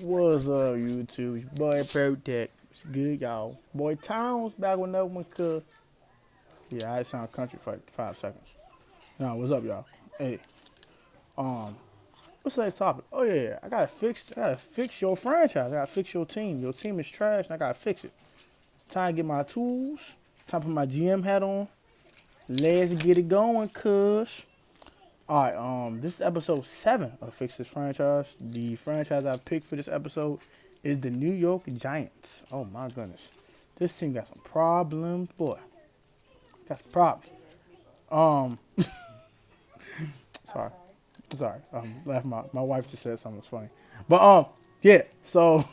What's up, YouTube? It's your boy Protect. It's good, y'all. Boy Towns back with another one, cuz. Yeah, I sound country for like 5 seconds. Nah, what's up, y'all? Hey, um, what's today's topic? Oh yeah, I gotta fix your franchise. I gotta fix your team. Your team is trash, and I gotta fix it. Time to get my tools. Time to put my GM hat on. Let's get it going, cuz. All right, this is episode 7 of Fix This Franchise. The franchise I picked for this episode is the New York Giants. Oh my goodness, this team got some problems, boy. Got some problems. Um, sorry, sorry. Laughing. My wife just said something was funny, but yeah. So,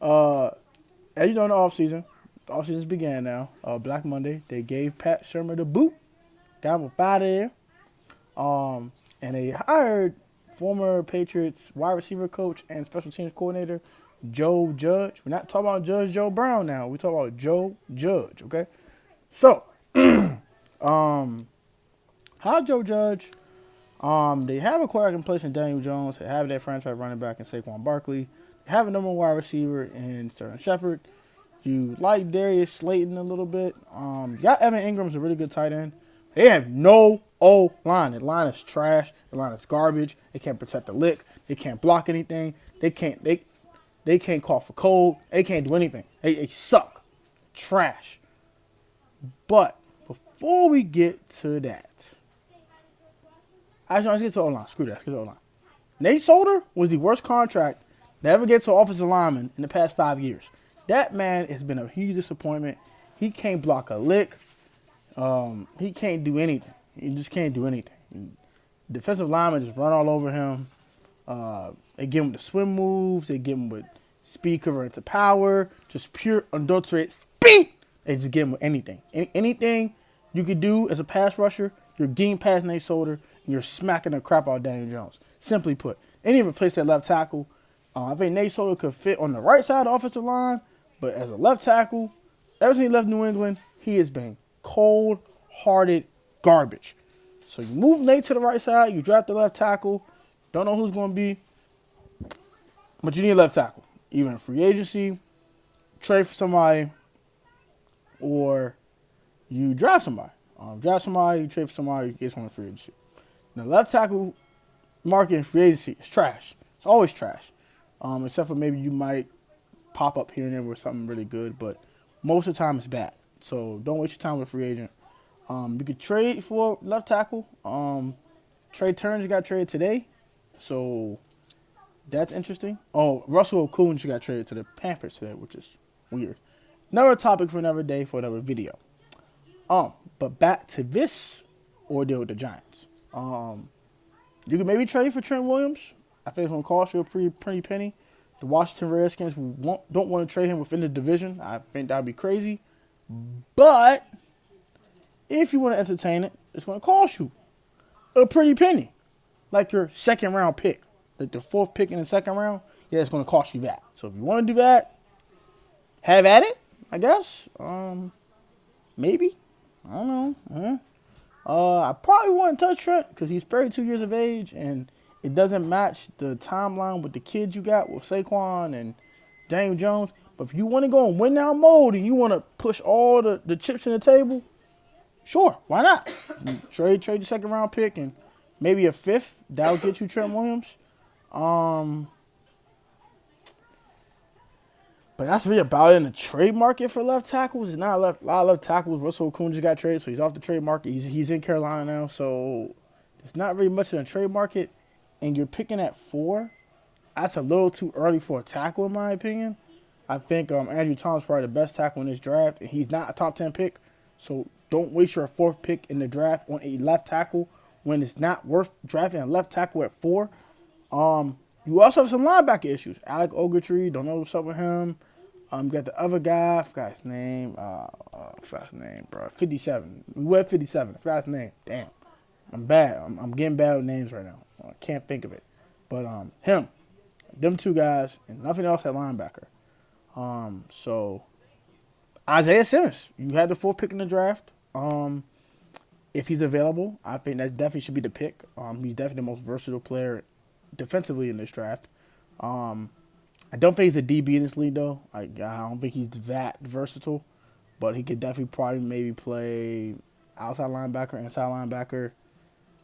as you know, in the off season's began now. Black Monday, they gave Pat Shermer the boot, got him up out of there. And they hired former Patriots wide receiver coach and special teams coordinator Joe Judge. We're not talking about Judge Joe Brown now. We're talking about Joe Judge, okay? So, how Joe Judge? They have a quarterback in place in Daniel Jones. They have their franchise running back in Saquon Barkley. They have a number one wide receiver in Sterling Shepard. You like Darius Slayton a little bit. You got Evan Ingram's a really good tight end. They have no O-line. The line is trash. The line is garbage. They can't protect the lick. They can't block anything. They can't call for cold. They can't do anything. They suck. Trash. But before we get to that, actually, let's get to O-line. Screw that. Let's get to O-line. Nate Solder was the worst contract to ever get to offensive lineman in the past 5 years. That man has been a huge disappointment. He can't block a lick. He can't do anything. He just can't do anything. Defensive linemen just run all over him. They give him the swim moves. They give him with speed converted to power. Just pure unadulterated speed. They just give him with anything. Anything you could do as a pass rusher, you're getting past Nate Solder and you're smacking the crap out of Daniel Jones. Simply put, they didn't replace that left tackle. I think Nate Solder could fit on the right side of the offensive line, but as a left tackle, ever since he left New England, he has been cold-hearted garbage. So you move Nate to the right side, you draft the left tackle, don't know who's going to be, but you need a left tackle. Either in free agency, trade for somebody, or you draft somebody. You trade for somebody, you get someone in free agency. The left tackle market in free agency is trash. It's always trash. Except for maybe you might pop up here and there with something really good, but most of the time it's bad. So don't waste your time with a free agent. You could trade for left tackle. Trey Turner got traded today, so that's interesting. Oh, Russell Okung got traded to the Panthers today, which is weird. Another topic for another day for another video. But back to this ordeal with the Giants. You could maybe trade for Trent Williams. I think it's going to cost you a pretty penny. The Washington Redskins don't want to trade him within the division. I think that would be crazy. But if you want to entertain it, it's going to cost you a pretty penny. Like your second round pick. Like the 4th pick in the second round, yeah, it's going to cost you that. So if you want to do that, have at it, I guess. Maybe. I don't know. I probably wouldn't touch Trent because he's 32 years of age and it doesn't match the timeline with the kids you got with Saquon and Daniel Jones. But if you want to go in win now mode and you want to push all the chips in the table, sure, why not? Trade your second round pick and maybe a 5th. That'll get you Trent Williams. But that's really about it in the trade market for left tackles. There's not a lot of left tackles. Russell Okung just got traded, so he's off the trade market. He's in Carolina now, so there's not really much in the trade market. And you're picking at 4, that's a little too early for a tackle, in my opinion. I think Andrew Thomas is probably the best tackle in this draft, and he's not a top 10 pick. So don't waste your 4th pick in the draft on a left tackle when it's not worth drafting a left tackle at 4. You also have some linebacker issues. Alec Ogletree, don't know what's up with him. You got the other guy, I forgot his name. Bro. 57. We were at 57. I forgot his name. Damn. I'm bad. I'm getting bad with names right now. I can't think of it. But them 2 guys, and nothing else at linebacker. So Isaiah Simmons, you had the 4th pick in the draft. If he's available, I think that definitely should be the pick. He's definitely the most versatile player defensively in this draft. I don't think he's a DB in this league though. I don't think he's that versatile, but he could definitely probably maybe play outside linebacker, inside linebacker.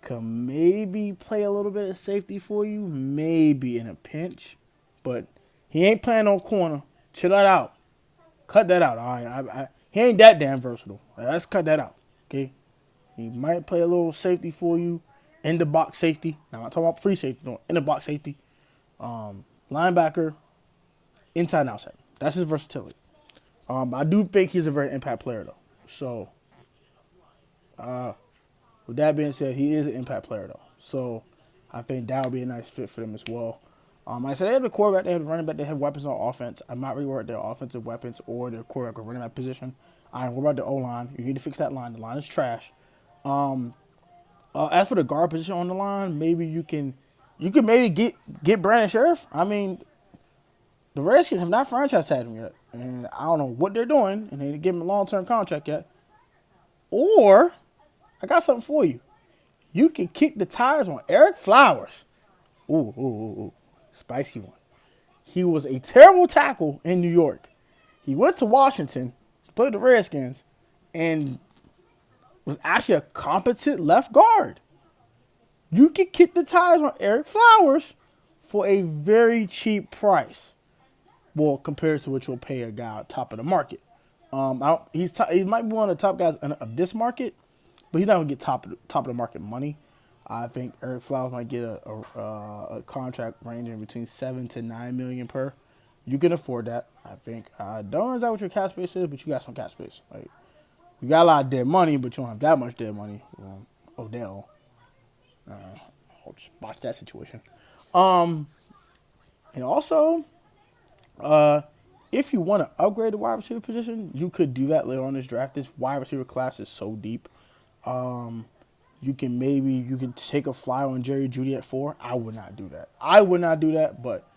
Could maybe play a little bit of safety for you, maybe in a pinch, but he ain't playing on corner. Chill that out. Cut that out. All right, he ain't that damn versatile. Let's cut that out. Okay, he might play a little safety for you, in the box safety. Now I'm not talking about free safety, no, in the box safety. Linebacker, inside and outside. That's his versatility. I do think he's a very impact player though. So, with that being said, he is an impact player though. So, I think that would be a nice fit for them as well. Like I said, they have the quarterback, they have the running back, they have weapons on offense. I'm not really worried about their offensive weapons or their quarterback or running back position. I'm worried about the O-line. You need to fix that line. The line is trash. As for the guard position on the line, maybe you can maybe get Brandon Sheriff. I mean, the Redskins have not franchise tagged him yet, and I don't know what they're doing, and they didn't give him a long-term contract yet. Or, I got something for you. You can kick the tires on Eric Flowers. Ooh. Spicy one. He was a terrible tackle in New York. He went to Washington, played the Redskins, and was actually a competent left guard. You can kick the tires on Eric Flowers for a very cheap price. Well, compared to what you'll pay a guy at top of the market. He might be one of the top guys of this market, but he's not going to get top of the market money. I think Eric Flowers might get a contract ranging between $7 to $9 million per. You can afford that. I think. Don't know exactly what your cap space is, but you got some cap space. Like, you got a lot of dead money, but you don't have that much dead money. Odell. I'll just watch that situation. And also, if you want to upgrade the wide receiver position, you could do that later on in this draft. This wide receiver class is so deep. You can take a flyer on Jerry Jeudy at 4. I would not do that. But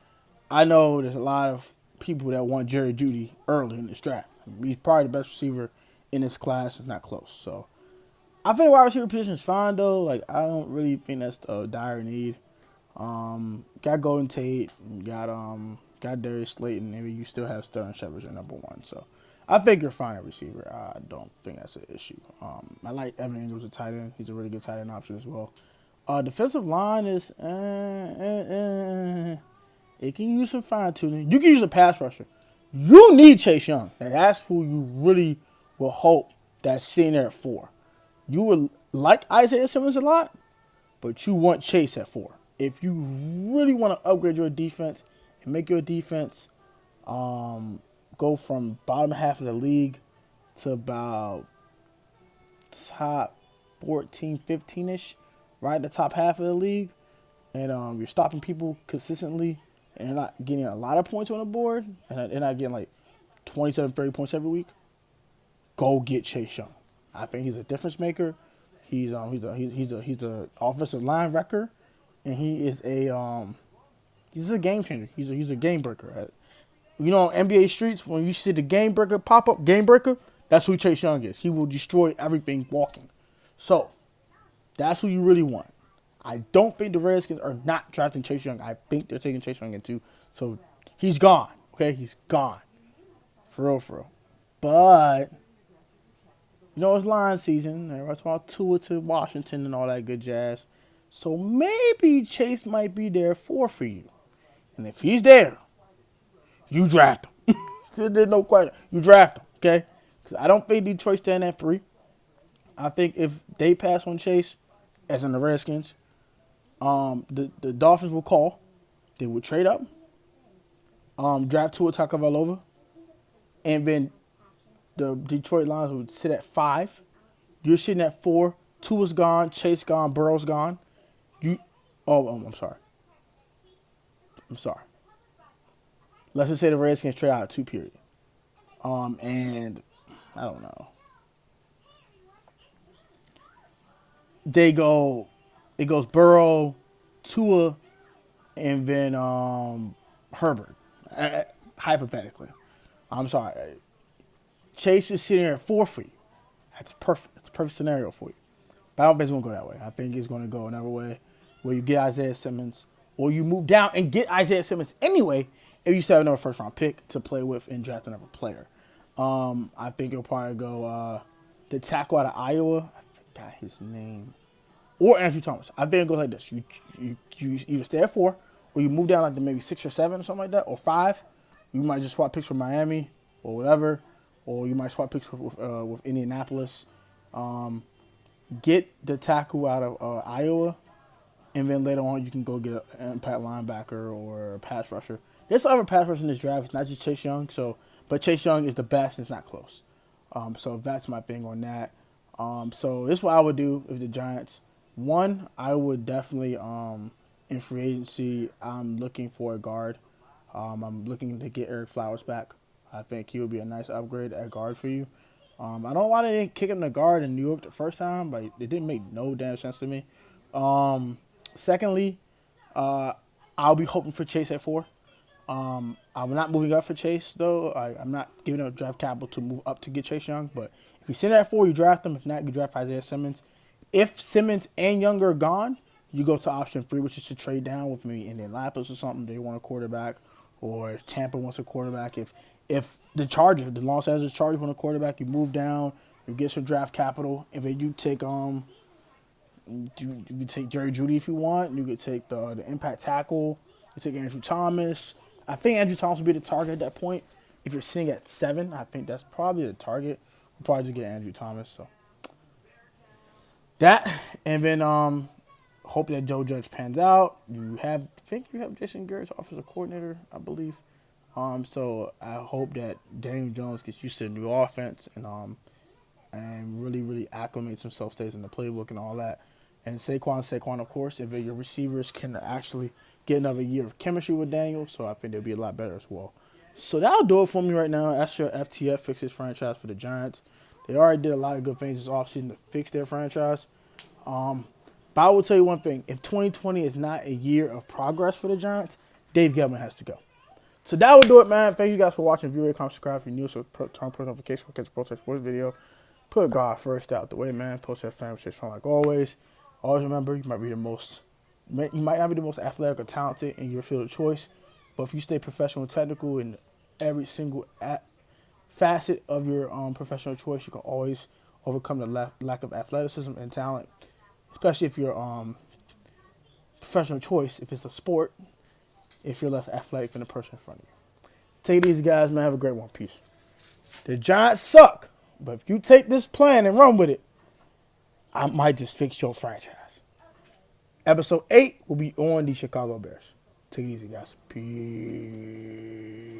I know there's a lot of people that want Jerry Jeudy early in this draft. He's probably the best receiver in this class. It's not close. So I think the wide receiver position is fine though. Like, I don't really think that's a dire need. Got Golden Tate, got Darius Slayton, and you still have Sterling Shepard your number 1. So I think you're fine at receiver. I don't think that's an issue. I like Evan Ingram's a tight end. He's a really good tight end option as well. Defensive line is it can use some fine tuning. You can use a pass rusher. You need Chase Young, and that's who you really will hope that's sitting there at 4. You would like Isaiah Simmons a lot, but you want Chase at 4. If you really want to upgrade your defense and make your defense go from bottom half of the league to about top 14, 15-ish, right at the top half of the league, and you're stopping people consistently, and you're not getting a lot of points on the board, and they're not getting like 27, 30 points every week, go get Chase Young. I think he's a difference maker. He's a offensive line wrecker, and he's a game changer. He's a game breaker. You know, on NBA streets, when you see the game breaker pop up, game breaker, that's who Chase Young is. He will destroy everything walking. So that's who you really want. I don't think the Redskins are not drafting Chase Young. I think they're taking Chase Young in too. So he's gone. Okay, he's gone. For real. But you know, it's line season. Everybody's about Tua to Washington and all that good jazz. So maybe Chase might be there for you. And if he's there, you draft him. There's no question. You draft him, okay? Because I don't think Detroit stand at 3. I think if they pass on Chase, as in the Redskins, the Dolphins will call. They would trade up, draft Tua Tagovailoa, and then the Detroit Lions would sit at 5. You're sitting at 4. Tua's gone. Chase gone. Burrow's gone. I'm sorry. Let's just say the Redskins trade out at 2 period. And I don't know. It goes Burrow, Tua, and then Herbert. Hypothetically. I'm sorry. Chase is sitting there at 4 for you. That's perfect. It's a perfect scenario for you. But I don't think it's going to go that way. I think it's going to go another way where you get Isaiah Simmons or you move down and get Isaiah Simmons anyway if you still have another first round pick to play with and draft another player. I think you'll probably go the tackle out of Iowa. I forgot his name. Or Andrew Thomas. I think it goes like this. You either stay at 4 or you move down like to maybe 6 or 7 or something like that, or 5. You might just swap picks with Miami or whatever, or you might swap picks with Indianapolis. Get the tackle out of Iowa, and then later on you can go get an impact linebacker or a pass rusher. There's other pass rushers in this draft. It's not just Chase Young. But Chase Young is the best. And it's not close. So that's my thing on that. So this is what I would do if the Giants. One, I would definitely in free agency, I'm looking for a guard. I'm looking to get Eric Flowers back. I think he would be a nice upgrade at guard for you. I don't know why they didn't kick him to guard in New York the first time, but it didn't make no damn sense to me. Secondly, I'll be hoping for Chase at 4. I'm not moving up for Chase, though. I'm not giving up draft capital to move up to get Chase Young. But if you send at 4, you draft him. If not, you draft Isaiah Simmons. If Simmons and Young are gone, you go to option 3, which is to trade down with maybe Indianapolis or something. They want a quarterback. Or if Tampa wants a quarterback. If the Chargers, the Los Angeles Chargers want a quarterback, you move down, you get some draft capital. And then you take you can take Jerry Jeudy if you want. You could take the impact tackle. You take Andrew Thomas. I think Andrew Thomas would be the target at that point. If you're sitting at 7, I think that's probably the target. We'll probably just get Andrew Thomas. So that, and then hope that Joe Judge pans out. I think you have Jason Garrett's offensive coordinator, I believe. So I hope that Daniel Jones gets used to the new offense and really, really acclimates himself, stays in the playbook and all that. And Saquon, of course, if your receivers can actually get another year of chemistry with Daniel, so I think they'll be a lot better as well. So that'll do it for me right now. That's your FTF fixes franchise for the Giants. They already did a lot of good things this offseason to fix their franchise. But I will tell you one thing. If 2020 is not a year of progress for the Giants, Dave Gettleman has to go. So that will do it, man. Thank you guys for watching. View, comment, subscribe if you're new. So turn on notifications for catch Pro Sports video. Put God first out the way, man. Post that family shit strong like always. Always remember, you might not be the most athletic or talented in your field of choice, but if you stay professional and technical in every single facet of your professional choice, you can always overcome the lack of athleticism and talent, especially if you're professional choice, if it's a sport, if you're less athletic than the person in front of you. Take it easy, guys, man. Have a great one. Peace. The Giants suck, but if you take this plan and run with it, I might just fix your franchise. Episode 8 will be on the Chicago Bears. Take it easy, guys. Peace.